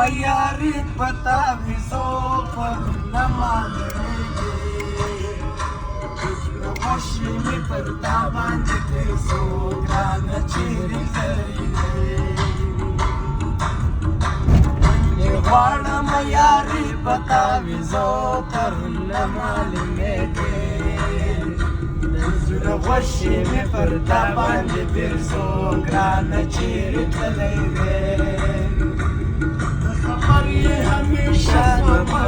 یاري پتا ویزو پر نمانېږي خوشي مې پر تا باندې ګرځو ګرانه چیرې تللی دی غواړم یاري پتا ویزو پر نمانېږي خوشي مې پر تا باندې ګرځو ګرانه چیرې تللی دی خبر یې همیشه زما